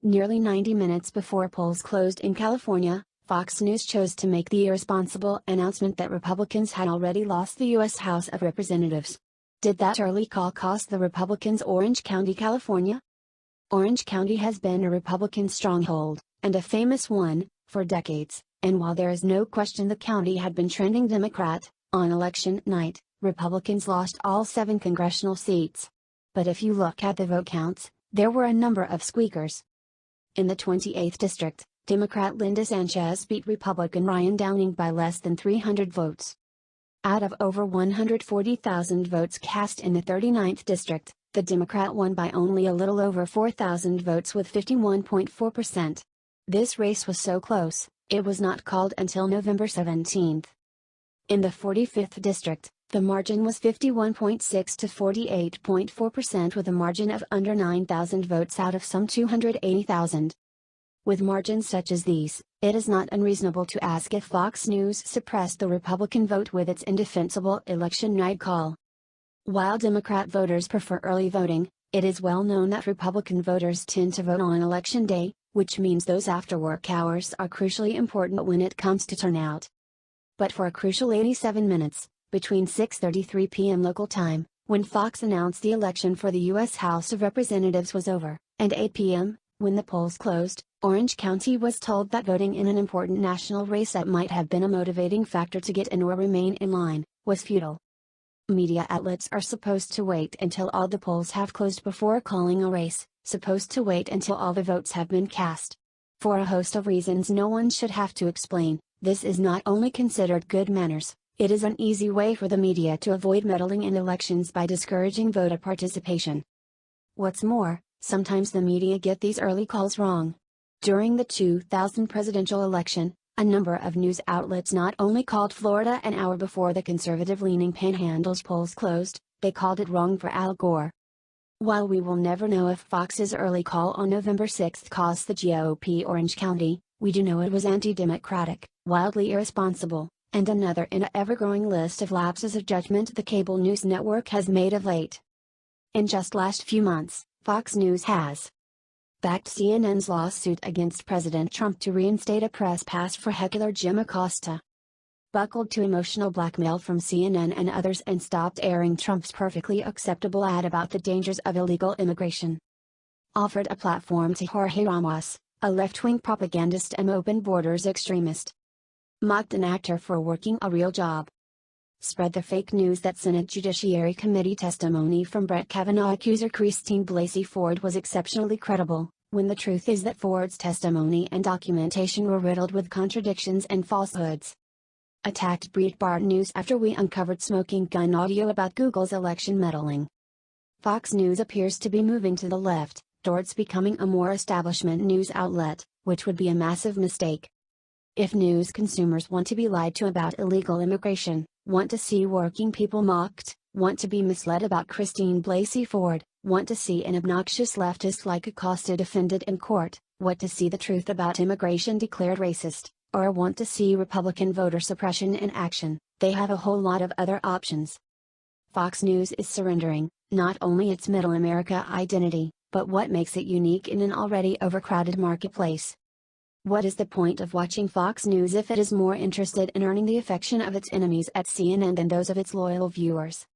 Nearly 90 minutes before polls closed in California, Fox News chose to make the irresponsible announcement that Republicans had already lost the U.S. House of Representatives. Did that early call cost the Republicans Orange County, California? Orange County has been a Republican stronghold, and a famous one, for decades, and while there is no question the county had been trending Democrat, on election night, Republicans lost all 7 congressional seats. But if you look at the vote counts, there were a number of squeakers. In the 28th District, Democrat Linda Sanchez beat Republican Ryan Downing by less than 300 votes. Out of over 140,000 votes cast in the 39th District, the Democrat won by only a little over 4,000 votes with 51.4%. This race was so close, it was not called until November 17. In the 45th District, the margin was 51.6 to 48.4% with a margin of under 9,000 votes out of some 280,000. With margins such as these, it is not unreasonable to ask if Fox News suppressed the Republican vote with its indefensible election night call. While Democrat voters prefer early voting, it is well known that Republican voters tend to vote on Election Day, which means those after-work hours are crucially important when it comes to turnout. But for a crucial 87 minutes, between 6:33 p.m. local time, when Fox announced the election for the U.S. House of Representatives was over, and 8 p.m., when the polls closed, Orange County was told that voting in an important national race that might have been a motivating factor to get in or remain in line, was futile. Media outlets are supposed to wait until all the polls have closed before calling a race, supposed to wait until all the votes have been cast. For a host of reasons no one should have to explain, this is not only considered good manners, it is an easy way for the media to avoid meddling in elections by discouraging voter participation. What's more, sometimes the media get these early calls wrong. During the 2000 presidential election, a number of news outlets not only called Florida an hour before the conservative-leaning Panhandle's polls closed, they called it wrong for Al Gore. While we will never know if Fox's early call on November 6 cost the GOP Orange County, we do know it was anti-democratic, wildly irresponsible, and another in an ever-growing list of lapses of judgment the cable news network has made of late. In just last few months, Fox News has backed CNN's lawsuit against President Trump to reinstate a press pass for heckler Jim Acosta, buckled to emotional blackmail from CNN and others and stopped airing Trump's perfectly acceptable ad about the dangers of illegal immigration, offered a platform to Jorge Ramos, a left-wing propagandist and open borders extremist, mocked an actor for working a real job, spread the fake news that Senate Judiciary Committee testimony from Brett Kavanaugh accuser Christine Blasey Ford was exceptionally credible, when the truth is that Ford's testimony and documentation were riddled with contradictions and falsehoods. Attacked Breitbart News after we uncovered smoking gun audio about Google's election meddling. Fox News appears to be moving to the left, towards becoming a more establishment news outlet, which would be a massive mistake. If news consumers want to be lied to about illegal immigration, want to see working people mocked, want to be misled about Christine Blasey Ford, want to see an obnoxious leftist like Acosta defended in court, want to see the truth about immigration declared racist, or want to see Republican voter suppression in action, they have a whole lot of other options. Fox News is surrendering, not only its middle America identity, but what makes it unique in an already overcrowded marketplace. What is the point of watching Fox News if it is more interested in earning the affection of its enemies at CNN than those of its loyal viewers?